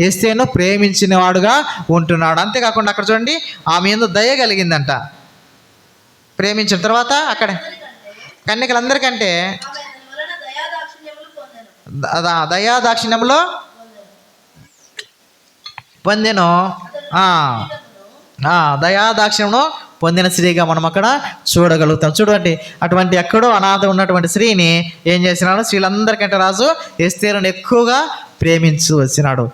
ఎస్తేరును ప్రేమించిన వాడుగా ఉంటున్నాడు. అంతేకాకుండా అక్కడ చూడండి, ఆమె యందు దయ కలిగిందంట. ప్రేమించిన తర్వాత అక్కడ కన్యకలందరికంటే దయాదాక్షిణ్యములో పొందెను. దయాదాక్షిణ్యమును పొందిన స్త్రీగా మనం అక్కడ చూడగలుగుతాం. చూడండి, అటువంటి ఎక్కడో అనాథ ఉన్నటువంటి స్త్రీని ఏం చేసినాడు? స్త్రీలందరికంటే రాజు ఎస్తేరును ఎక్కువగా ప్రేమించు వచ్చినాడు.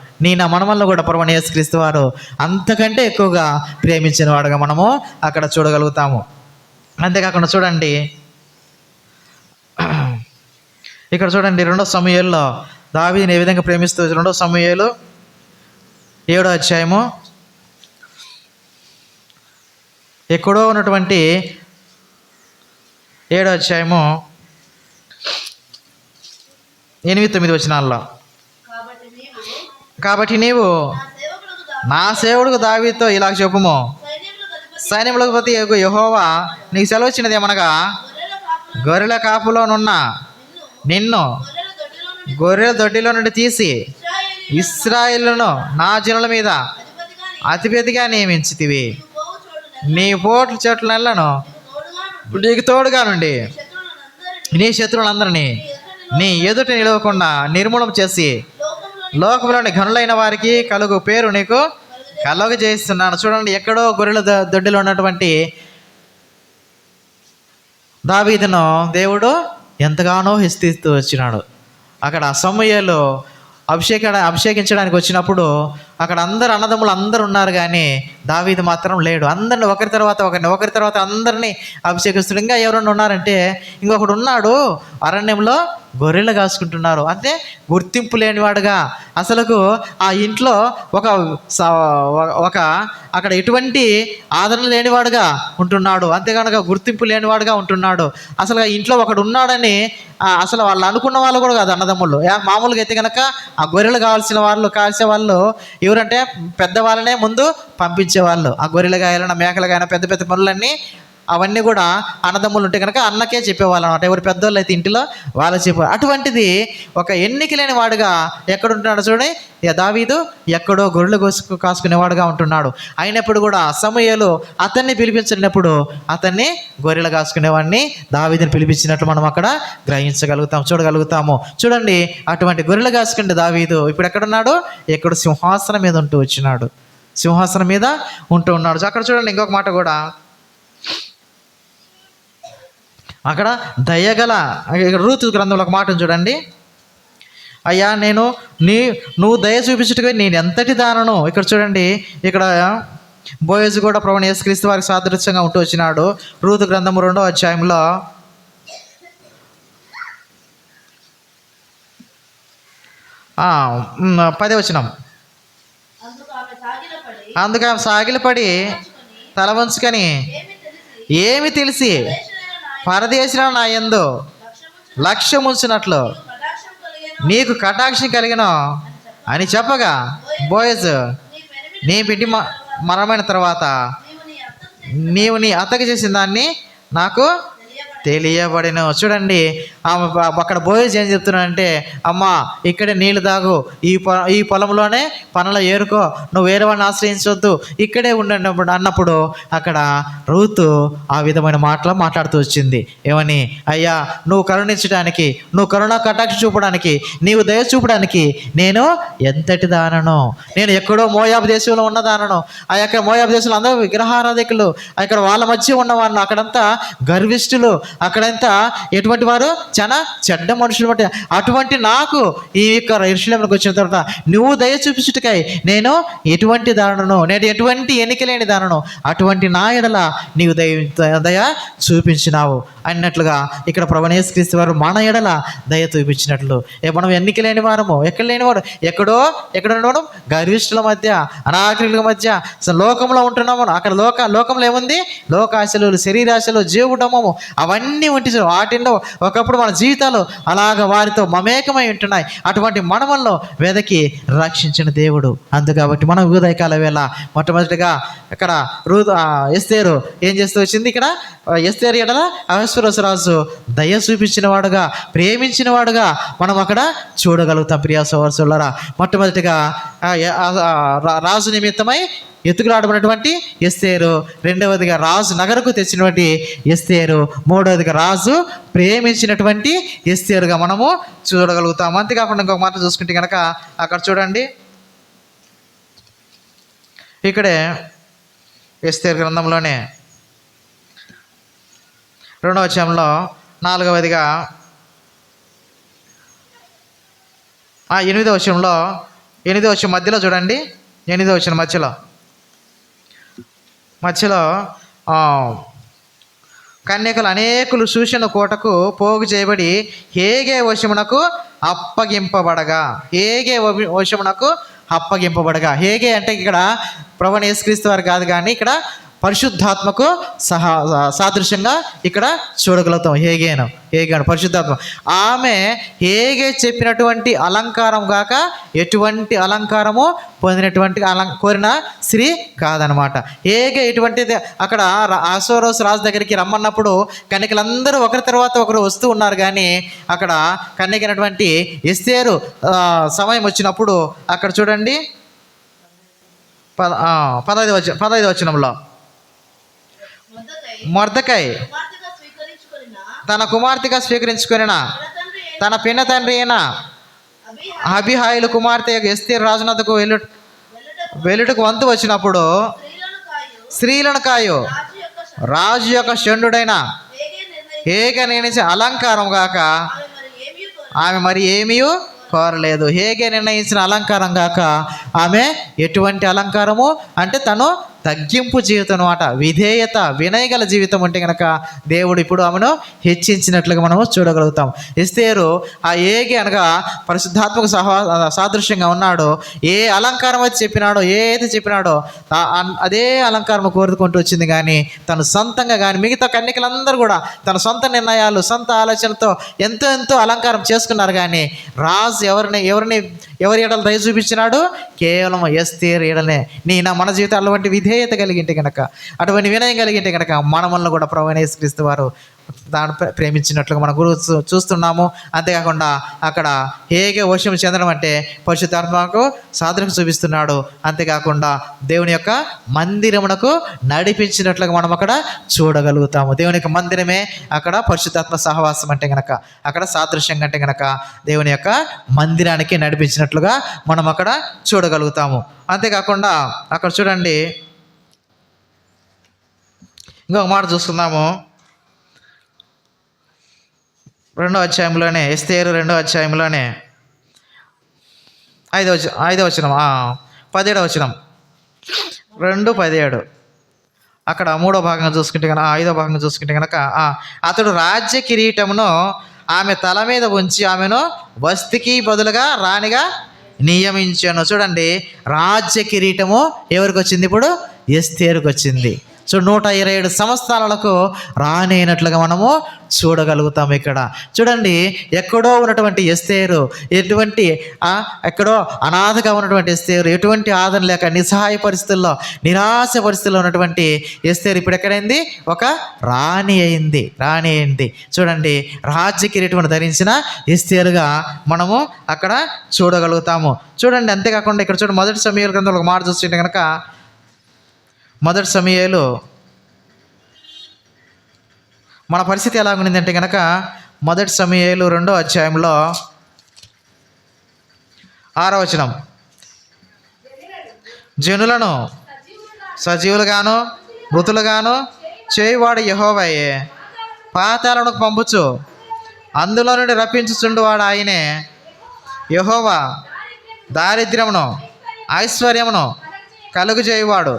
నా మనమల్లో కూడా ప్రభువైన యేసుక్రీస్తు వారు అంతకంటే ఎక్కువగా ప్రేమించిన వాడుగా మనము అక్కడ చూడగలుగుతాము. అంతేకాకుండా చూడండి, ఇక్కడ చూడండి 2వ సమూయేలులో దావీదుని ఏ విధంగా ప్రేమిస్తూ 2వ సమూయేలు 7వ అధ్యాయము ఎక్కడో ఉన్నటువంటి 7వ అధ్యాయము 8-9 వచనాల్లో, కాబట్టి నీవు నా సేవకుడు దావీదుతో ఇలాగ చెప్పుము, సైన్యములకు ప్రతి యెహోవా నీకు సెలవిచ్చినది ఏమనగా, గొర్రెల కాపులోనున్న నిన్ను గొర్రెల దొడ్డిలో నుండి తీసి ఇశ్రాయేలును నా జనుల మీద అతిపెద్దిగా నియమించితివి. నీ పోట్ల చెట్లను నీకు తోడుగా నుండి నీ శత్రువులందరినీ నీ ఎదుట నిలవకుండా నిర్మూలన చేసి లోకంలోని ఘనులైన వారికి కలుగు పేరు నీకు కలుగజేస్తున్నాను. చూడండి, ఎక్కడో గొర్రెల దొడ్డిలో ఉన్నటువంటి దావీదును దేవుడు ఎంతగానో హెచ్చిస్తూ వచ్చినాడు. అక్కడ సమూయేలు అభిషేకించడానికి వచ్చినప్పుడు అక్కడ అందరు అన్నదమ్ములు అందరు ఉన్నారు, కానీ దావీదు మాత్రం లేడు. అందరిని ఒకరి తర్వాత అందరినీ అభిషేకిస్తుడు. ఇంకా ఎవరన్నా ఉన్నారంటే ఇంకొకడు ఉన్నాడు, అరణ్యంలో గొర్రెలు కాసుకుంటున్నారు. అంటే గుర్తింపు లేనివాడుగా, అసలుకు ఆ ఇంట్లో ఒక అక్కడ ఎటువంటి ఆదరణ లేనివాడుగా ఉంటున్నాడు. అంతేగానక గుర్తింపు లేనివాడుగా ఉంటున్నాడు. అసలు ఆ ఇంట్లో ఒకడు ఉన్నాడని అసలు వాళ్ళు అనుకున్న వాళ్ళు కూడా కాదు అన్నదమ్ముళ్ళు. మామూలుగా అయితే కనుక ఆ గొర్రెలు కావాల్సిన వాళ్ళు కాల్చే వాళ్ళు ఎవరంటే పెద్దవాళ్ళనే ముందు పంపించేవాళ్ళు. ఆ గొర్రెలు గాయాలన్నా మేకలు గాయన పెద్ద పెద్ద పనులన్నీ అవన్నీ కూడా అన్నదమ్ములు ఉంటే కనుక అన్నకే చెప్పేవాళ్ళు అనమాట. ఎవరు పెద్దవాళ్ళు అయితే ఇంటిలో వాళ్ళు చెప్పారు. అటువంటిది ఒక ఎన్నిక లేని వాడుగా ఎక్కడుంటున్నాడు చూడండి, దావీదు ఎక్కడో గొర్రెలు కాసుకునేవాడుగా ఉంటున్నాడు. అయినప్పుడు కూడా సమూయేలు అతన్ని పిలిపించినప్పుడు అతన్ని గొర్రెలు కాసుకునేవాడిని దావీదుని పిలిపించినట్లు మనం అక్కడ చూడగలుగుతాము. చూడండి, అటువంటి గొర్రెలు కాసుకుంటే దావీదు ఇప్పుడు ఎక్కడున్నాడు? ఎక్కడ సింహాసనం మీద ఉంటూ వచ్చినాడు. సింహాసనం మీద ఉంటూ ఉన్నాడు. అక్కడ చూడండి ఇంకొక మాట కూడా, అక్కడ దయగల, రూతు గ్రంథంలో ఒక మాటను చూడండి, అయ్యా నువ్వు దయ చూపించుటగా నేను ఎంతటి దానను. ఇక్కడ చూడండి, ఇక్కడ బోయజు కూడా ప్రభువైన యేసుక్రీస్తు వారికి సాదృశ్యంగా ఉంటూ వచ్చినాడు. రూతు గ్రంథము 2వ అధ్యాయంలో 10వ వచనం, అందుకు ఆమె సాగిలపడి తల వంచుకొని ఏమి తెలిసి పరదేశిన నా యందు లక్ష్యముంచినట్లు నీకు కటాక్షం కలిగిన అని చెప్పగా, బోయజు నీ బిడ్డ మరణమైన తర్వాత నీవు నీ అత్తకి చేసిన దాన్ని నాకు తెలియబడిన. చూడండి, అక్కడ బోయజు ఏం చెప్తున్నాడంటే, అమ్మ ఇక్కడే నీళ్ళు తాగు, ఈ పొలంలోనే పనులు ఏరుకో, నువ్వు వేరే వాడిని ఆశ్రయించవద్దు, ఇక్కడే ఉండేటప్పుడు అన్నప్పుడు అక్కడ రూతు ఆ విధమైన మాటలు మాట్లాడుతూ వచ్చింది. ఏమని, అయ్యా నువ్వు కరుణించడానికి, నువ్వు కరుణ కటాక్ష చూపడానికి, నీవు దయ చూపడానికి నేను ఎంతటి దానను, నేను ఎక్కడో మోయాబు దేశంలో ఉన్నదానను. ఆ యొక్క మోయాబు దేశంలో అందరూ విగ్రహారాధికులు, అక్కడ వాళ్ళ మధ్య ఉన్నవాళ్ళు, అక్కడంతా గర్విష్ఠులు, అక్కడంతా ఎటువంటి వారు చాలా చెడ్డ మనుషులు. బట్టి అటువంటి నాకు ఈ యొక్క యెరూషలేముకు వచ్చిన తర్వాత నువ్వు దయ చూపించుటకై నేను ఎటువంటి దానను, నేను ఎటువంటి ఎన్నిక లేని దానను, అటువంటి నా ఎడల నీవు దయ చూపించినావు అన్నట్లుగా ఇక్కడ ప్రభువైన యేసుక్రీస్తు వారు మన ఎడల దయ చూపించినట్లు. మనం ఎన్నిక లేని వారము, ఎక్కడ లేనివాడు, ఎక్కడ ఉండడం గర్విష్ఠుల మధ్య, అనాగరికుల మధ్య లోకంలో ఉంటున్నాము. అక్కడ లోకంలో ఏముంది, లోకాశలు, శరీరాశలు, జీవకుటమము అవన్నీ ఉంటే వాటిల్లో ఒకప్పుడు మన జీవితాలు అలాగ వారితో మమేకమై ఉంటున్నాయి. అటువంటి మనమల్లో వెదకి రక్షించిన దేవుడు. అందుకాబట్టి మనం ఉదయకాల వేళ మొట్టమొదటిగా ఇక్కడ ఎస్తేరు ఏం చేస్తూ వచ్చింది, ఇక్కడ ఎస్తేరు ఎడల అహష్వేరోషు రాజు దయ చూపించిన వాడుగా, ప్రేమించిన వాడుగా మనం అక్కడ చూడగలుగుతాం. ప్రియా సోదరులారా, మొట్టమొదటిగా రాజు నిమిత్తమై ఎత్తుకురాడబడినటువంటి ఎస్తేరు, రెండవదిగా రాజు నగరకు తెచ్చినటువంటి ఎస్తేరు, మూడవదిగా రాజు ప్రేమించినటువంటి ఎస్తేరుగా మనము చూడగలుగుతాము. అంతేకాకుండా ఇంకొక మాట చూసుకుంటే కనుక అక్కడ చూడండి, ఇక్కడే ఎస్తేరు గ్రంథంలోనే 2వ అధ్యాయంలో 4వదిగా 8వ వచనంలో, 8వ వచనం మధ్యలో చూడండి, 8వ వచనం మధ్యలో కన్యకలు అనేకులు సూచన కోటకు పోగు చేయబడి హేగే వశమునకు అప్పగింపబడగా, హేగే అంటే ఇక్కడ ప్రభువైన యేసుక్రీస్తు వారు కాదు, కానీ ఇక్కడ పరిశుద్ధాత్మకు సాదృశ్యంగా ఇక్కడ చూడగలుగుతాం. హేగేను పరిశుద్ధాత్మ. ఆమె హేగే చెప్పినటువంటి అలంకారం కాక ఎటువంటి అలంకారము పొందినటువంటి కోరిన స్త్రీ కాదనమాట. హేగే ఎటువంటిది, అక్కడ అహష్వేరోషు రాజు దగ్గరికి రమ్మన్నప్పుడు కన్యకలందరూ ఒకరి తర్వాత ఒకరు వస్తూ ఉన్నారు, కానీ అక్కడ కన్యకైనటువంటి ఎస్తేరు సమయం వచ్చినప్పుడు అక్కడ చూడండి 15వ వచనంలో, మొర్దెకై తన కుమార్తెగా స్వీకరించుకొనిన తన పిన్న తండ్రి అయిన అబీహాయిలు కుమార్తె ఎస్తేరు రాజునద్దకు వెళ్ళుటకు వంతు వచ్చినప్పుడు స్త్రీలను కాయు రాజు యొక్క షండుడైన హేగే నిర్ణయించిన అలంకారం కాక ఆమె మరి ఏమీ కోరలేదు. హేగే నిర్ణయించిన అలంకారం కాక ఆమె ఎటువంటి అలంకారము అంటే తను తగ్గింపు జీవితం అన్నమాట, విధేయత, వినయగల జీవితం ఉంటే కనుక దేవుడు ఇప్పుడు ఆమెను హెచ్చించినట్లుగా మనము చూడగలుగుతాం. ఎస్తేరు ఆ ఏగే అనగా పరిశుద్ధాత్మక సాదృశ్యంగా ఉన్నాడు. ఏ అలంకారం అయితే చెప్పినాడో, ఏదైతే చెప్పినాడో అదే అలంకారం కోరుకుంటూ వచ్చింది. కానీ తను సొంతంగా కానీ మిగతా కన్యకలందరూ కూడా తన సొంత నిర్ణయాలు, సొంత ఆలోచనలతో ఎంతో అలంకారం చేసుకున్నారు. కానీ రాజు ఎవరి ఎడల దయ చూపించినాడు, కేవలం ఎస్తేరు ఎడలనే. మన జీవితాల్లో వంటి విధేయత కలిగింటే కనుక, అటువంటి వినయం కలిగింటే కనుక మనల్ని కూడా ప్రభువైన యేసుక్రీస్తు వారు దాన్ని ప్రేమించినట్లుగా మన గురువు చూస్తున్నాము. అంతేకాకుండా అక్కడ హేగే వశం చెందడం అంటే పరిశుద్ధాత్మకు సాధనకు చూపిస్తున్నాడు. అంతేకాకుండా దేవుని యొక్క మందిరమునకు నడిపించినట్లుగా మనం అక్కడ చూడగలుగుతాము. దేవుని యొక్క మందిరమే అక్కడ పరిశుద్ధాత్మ సహవాసం అంటే కనుక, అక్కడ సాదృశ్యంగా అంటే కనుక దేవుని యొక్క మందిరానికి నడిపించినట్లుగా మనం అక్కడ చూడగలుగుతాము. అంతేకాకుండా అక్కడ చూడండి, ఇంకొక మాట చూస్తున్నాము. 2వ అధ్యాయంలోనే, ఎస్తేరు 2వ అధ్యాయంలోనే 5వ వచనం, 17వ వచనం, 2:17. అక్కడ 3వ భాగంగా చూసుకుంటే కనుక, 5వ భాగంగా చూసుకుంటే కనుక, అతడు రాజ్య కిరీటమును ఆమె తల మీద ఉంచి ఆమెను వస్తికి బదులుగా రాణిగా నియమించాను. చూడండి, రాజ్య కిరీటము ఎవరికి వచ్చింది? ఇప్పుడు ఎస్తేరుకు వచ్చింది. 127 సంవత్సరాలకు రానైనట్లుగా మనము చూడగలుగుతాం. ఇక్కడ చూడండి, ఎక్కడో ఉన్నటువంటి ఎస్తేరు, ఎక్కడో అనాథగా ఉన్నటువంటి ఎస్తేరు, ఎటువంటి ఆదరణ లేక నిస్సహాయ పరిస్థితుల్లో, నిరాశ పరిస్థితుల్లో ఉన్నటువంటి ఎస్తేరు ఇప్పుడు ఎక్కడైంది? ఒక రాణి అయింది. చూడండి, రాజ్య కిరీటమును ధరించిన ఎస్తేరుగా మనము అక్కడ చూడగలుగుతాము. చూడండి, అంతేకాకుండా ఇక్కడ చూడండి, 1 సమూయేలు గ్రంథంలో ఒక మాట చూస్తుంటే కనుక, 1 సమూయేలు మన పరిస్థితి ఎలా ఉండిందంటే కనుక, 1 సమూయేలు 2వ అధ్యాయంలో 6వ వచనం, జనులను సజీవులుగాను మృతులుగాను చేయువాడు యెహోవాయే, పాతాళమునకు పంపుచు అందులో నుండి రప్పించుచుండువాడు ఆయనే. యెహోవా దారిద్ర్యమును ఐశ్వర్యమును కలుగజేయువాడు,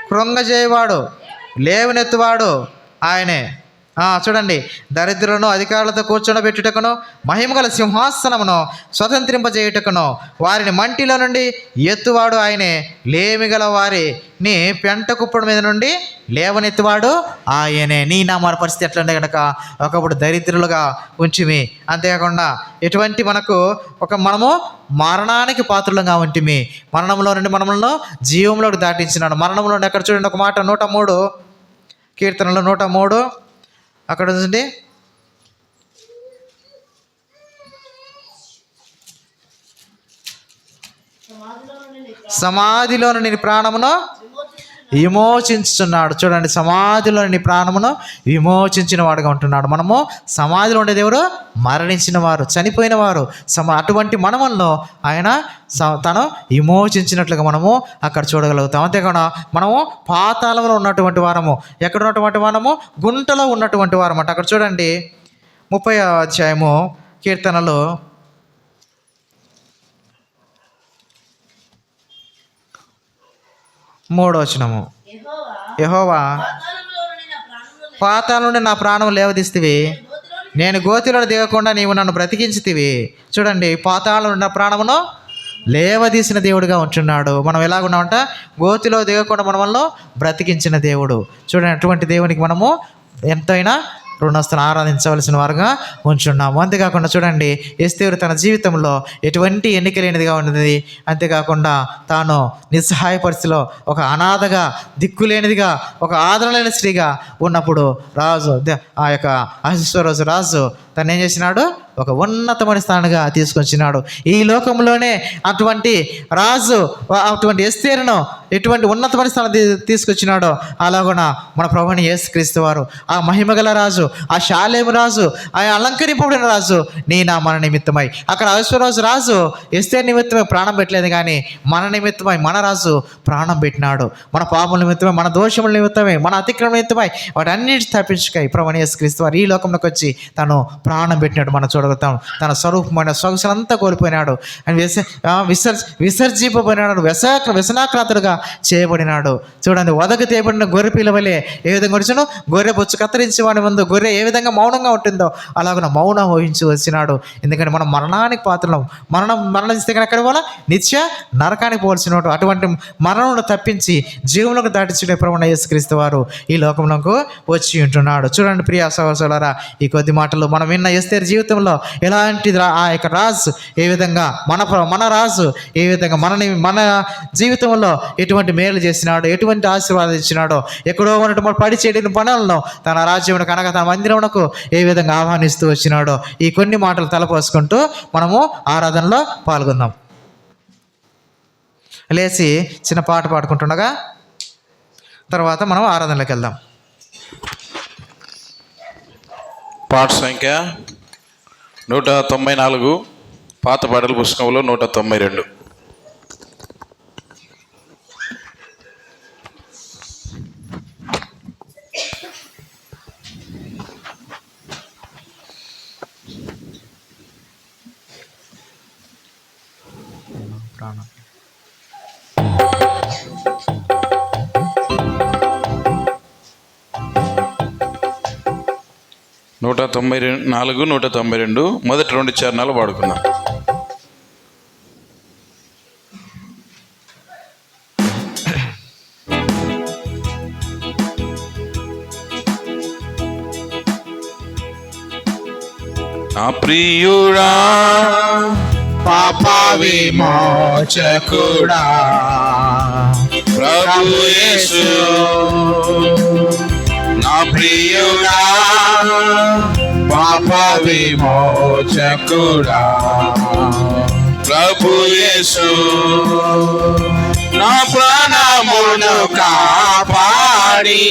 కృంగజేయువాడు, లేవనెత్తువాడు ఆయనే. చూడండి, దరిద్రులను అధికారులతో కూర్చోబెట్టుటకును, మహిమగల సింహాసనమును స్వతంత్రింపజేయుటకును వారిని మంటిలో నుండి ఎత్తువాడు ఆయనే. లేమిగల వారిని పెంట కుప్పడి మీద నుండి లేవనెత్తువాడు ఆయనే. నీ నా మన పరిస్థితి ఎట్లా ఉండే కనుక, ఒకప్పుడు దరిద్రులుగా ఉంచిమి. అంతేకాకుండా ఎటువంటి మనము మరణానికి పాత్రలుగా ఉంటిమి. మరణంలో నుండి మనములను జీవంలోకి దాటించినాడు. మరణంలో నుండి అక్కడ చూడండి, ఒక మాట 103 కీర్తనలో 103 అక్కడ చూడండి, సమాధిలో నీ ప్రాణమును విమోచించుచున్నాడు. చూడండి, సమాధిలో నీ ప్రాణమును విమోచించిన వాడుగా ఉంటున్నాడు. మనము సమాధిలో ఉండేది ఎవరు? మరణించిన వారు, చనిపోయిన వారు. అటువంటి మనములను ఆయన తను విమోచించినట్లుగా మనము అక్కడ చూడగలుగుతాం. అంతేకాకుండా మనము పాతాళంలో ఉన్నటువంటి వారము. ఎక్కడ ఉన్నటువంటి వారము? గుంటలో ఉన్నటువంటి వారం అంట. అక్కడ చూడండి, 30వ అధ్యాయము కీర్తనలో 3వ వచనము, యెహోవా పాతాళం నుండి నా ప్రాణం లేవదీస్తివి, నేను గోతిలో దిగకుండా నీవు నన్ను బ్రతికించితివి. చూడండి, పాతాళం నుండి నా ప్రాణమును లేవదీసిన దేవుడిగా ఉంటున్నాడు. మనం ఎలాగున్నామంట? గోతిలో దిగకుండా మనలో బ్రతికించిన దేవుడు. చూడండి, అటువంటి దేవునికి మనము ఎంతైనా రుణస్తులను ఆరాధించవలసిన వారుగా ఉంచున్నాము. అంతేకాకుండా చూడండి, ఎస్తేరు తన జీవితంలో ఎటువంటి ఎన్నిక లేనిదిగా ఉన్నది. అంతేకాకుండా తాను నిస్సహాయ పరిస్థితిలో ఒక అనాథగా, దిక్కులేనిదిగా, ఒక ఆదరణ లేని స్త్రీగా ఉన్నప్పుడు ఆ యొక్క అహష్వేరోషు రాజు తను ఏం చేసినాడు? ఒక ఉన్నతమైన స్థానంగా తీసుకొచ్చినాడు. ఈ లోకంలోనే అటువంటి రాజు, అటువంటి ఎస్తేరును ఎటువంటి ఉన్నతమైన స్థానం తీసుకొచ్చినాడో, అలాగున మన ప్రభువుని యేసుక్రీస్తు వారు, ఆ మహిమగల రాజు, ఆ షాలేము రాజు, ఆ అలంకరింపబడిన రాజు నీ నా మన నిమిత్తమై, అక్కడ అహష్వేరోషు రాజు ఎస్తేరు నిమిత్తమై ప్రాణం పెట్టలేదు, కానీ మన నిమిత్తమై మన రాజు ప్రాణం పెట్టినాడు. మన పాపముల నిమిత్తమై, మన దోషముల నిమిత్తమై, మన అతిక్రమణ నిమిత్తమై వాటన్నిటి తప్పించుకై ప్రభువుని యేసుక్రీస్తు వారు ఈ లోకంలోకి వచ్చి తను ప్రాణం పెట్టినాడు. మనం చూడగలుగుతాం. తన స్వరూపమైన సొగసులంతా కోల్పోయినాడు. ఆయన విసర్జింపబడినాడు. వ్యసనాక్రాంతుడుగా చేయబడినాడు. చూడండి, వదకు తేబడిన గొర్రె పిల్ల వలె ఏ విధంగా వచ్చాను? గొర్రె బొచ్చు కత్తిరించి వాడి ముందు గొర్రె ఏ విధంగా మౌనంగా ఉంటుందో అలాగ మౌనం వహించి వచ్చినాడు. ఎందుకంటే మనం మరణానికి పాత్రలం. మరణిస్తే కనుక ఎక్కడ పోవాలా? నిత్య నరకానికి పోవాల్సిన వాడు. అటువంటి మరణంలో తప్పించి జీవంలోకి దాటించిన ప్రభువైన యేసుక్రీస్తు వారు ఈ లోకంలోకి వచ్చి ఉంటున్నాడు. చూడండి ప్రియ సహోదరులారా, ఈ కొద్ది మాటలు మనం విన్న ఎస్తేరు జీవితంలో ఎలాంటిది, ఆ యొక్క రాజు ఏ విధంగా మన రాజు ఏ విధంగా మన జీవితంలో ఎటువంటి మేలు చేసినాడో, ఎటువంటి ఆశీర్వాదం ఇచ్చినాడో, ఎక్కడో ఉన్నటువంటి పడి చెడిన పనులను తన రాజ్యమునకు అనగా తన మందిరమునకు ఏ విధంగా ఆహ్వానిస్తూ వచ్చినాడో ఈ కొన్ని మాటలు తలపోసుకుంటూ మనము ఆరాధనలో పాల్గొందాం. లేచి చిన్న పాట పాడుకుంటుండగా తర్వాత మనం ఆరాధనలోకి వెళ్దాం. పాట సంఖ్య 194, పాత పాటల పుస్తకంలో 192. ప్రాణం 194, 192 మొదటి 2 చరణాలు పాడుకుందాం. నా ప్రియుడా పాప విమోచకుడా ప్రభు యేసు, నా ప్రియుడా పాప విమోచకుడా ప్రభు యేసు, నా ప్రాణమును కాపాడి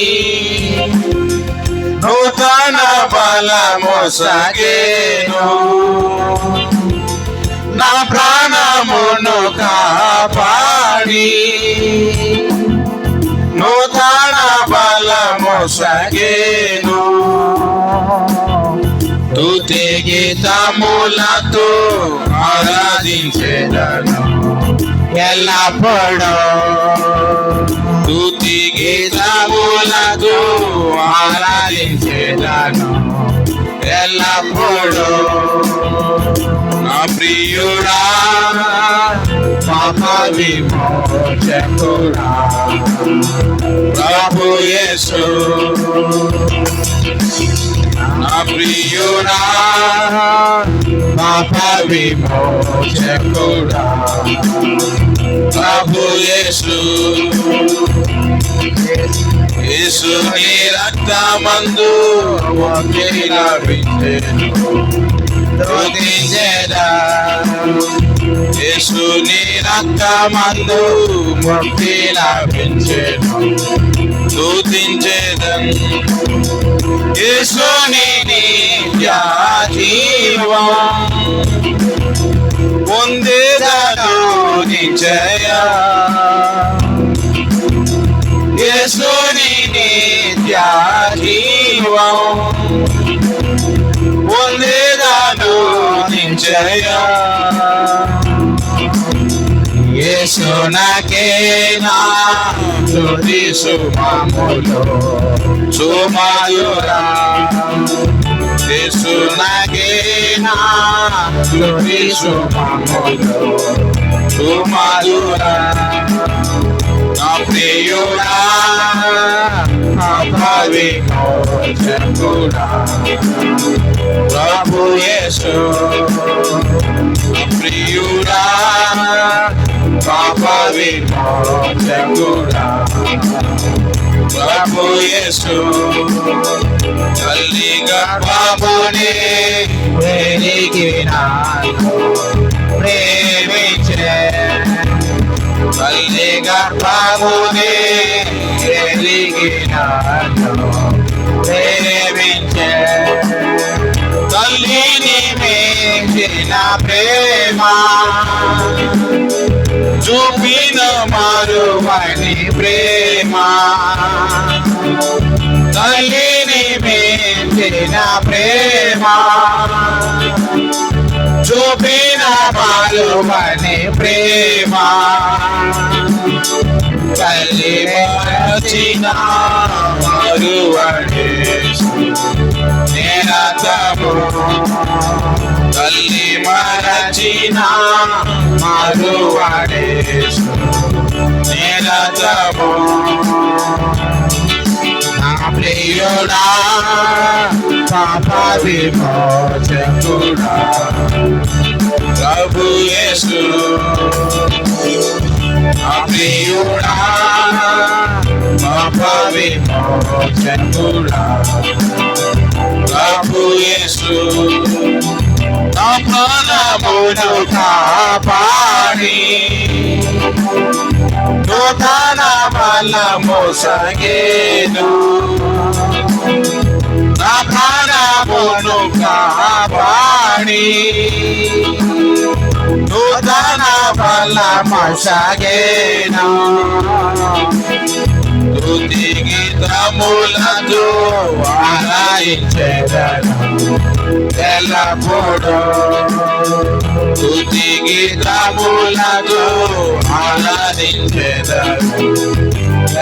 నూతన బలము సగేను, నా ప్రాణమును కాపాడి నూతన బలము సగేను. స్తుతి గీతములతో ఆరాధించెదను ఎల్లప్పుడూ, స్తుతి గీతములతో ఆరాధించెదను ఎల్లప్పుడూ. నా ప్రియుడా పాప విమోచకుడా ప్రభు యేసు, నా ప్రియుడా పాప విమోచకుడా ప్రభు యేసు, యేసుని రక్తమందు ముక్తి లభించెను స్తుతించెదా, యేసుని రక్తమందు ముక్తి లభించెను స్తుతించెదన్. యేసుని నిత్య జీవం పొందేదను నిశ్చయ, యేసుని నిత్య జీవం పొందేదను నిశ్చయ. యేసు నాకే నా స్తుతి సుమములో సుమధురా, యేసు నాకే నా స్తుతి సుమములో సుమధురా. నా ప్రియుడా పాప విమోచకుడా ప్రభు యేసు, నా ప్రియుడా పాప విమోచకుడా ప్రభు యేసు, తల్లి గర్భమునే వెలిగినాను ప్రేమించే, తల్లి గర్భమునే వెలిగినాను ప్రేమించే, తల్లిని మించిన ప్రేమ చూపిన మరువని ప్రేమ, తల్లిని మించిన ప్రేమ చూపిన మరువని ప్రేమ, తల్లి మరచిన మరువని నిరతము, తల్లి మరచిన మరువని నిరతము. నా ప్రియుడా పాప విమోచకుడా ప్రభు యేసు, నా ప్రియుడా పాప విమోచకుడా ప్రభు యేసు నా ప్రాణమును కాపాడి నూతన బలము సగేను నా ప్రాణమును కాపాడి నూతన బలము సగేను స్తుతి గీతములతో ఆరాధించెదను ఎల్లప్పుడూ స్తుతి గీతములతో ఆరాధించెదను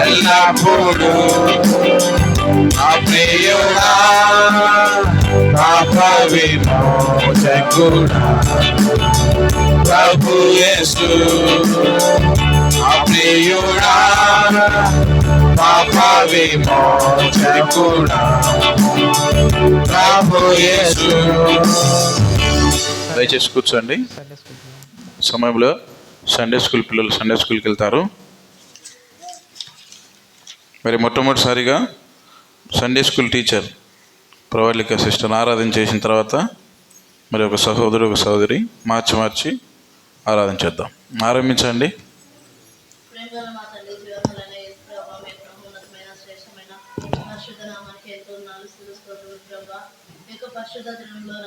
ఎల్లప్పుడూ నా ప్రియుడా పాప విమోచకుడా ప్రభు యేసు నా ప్రియుడా పాప విమోచకుడా ప్రభు యేసు. దయచేసి కూర్చోండి. సమయంలో సండే స్కూల్ పిల్లలు సండే స్కూల్కి వెళ్తారు. మరి మొట్టమొదటిసారిగా Sunday school teacher Pravalika sister ఆరాధన చేసిన తర్వాత మరి ఒక సహోదరు ఒక సహోదరి మార్చి ఆరాధన చేద్దాం. ఆరంభించండి. ప్రేమగల మా తండ్రి, జీవములైన యేసు ప్రభువా, మీ ఉన్నతమైన శ్రేష్టమైన పరిశుద్ధ నామానికి ఎంతో నాలుగు స్తోత్రములు ప్రభువా. మీ యొక్క పరిశుద్ధ దినంలో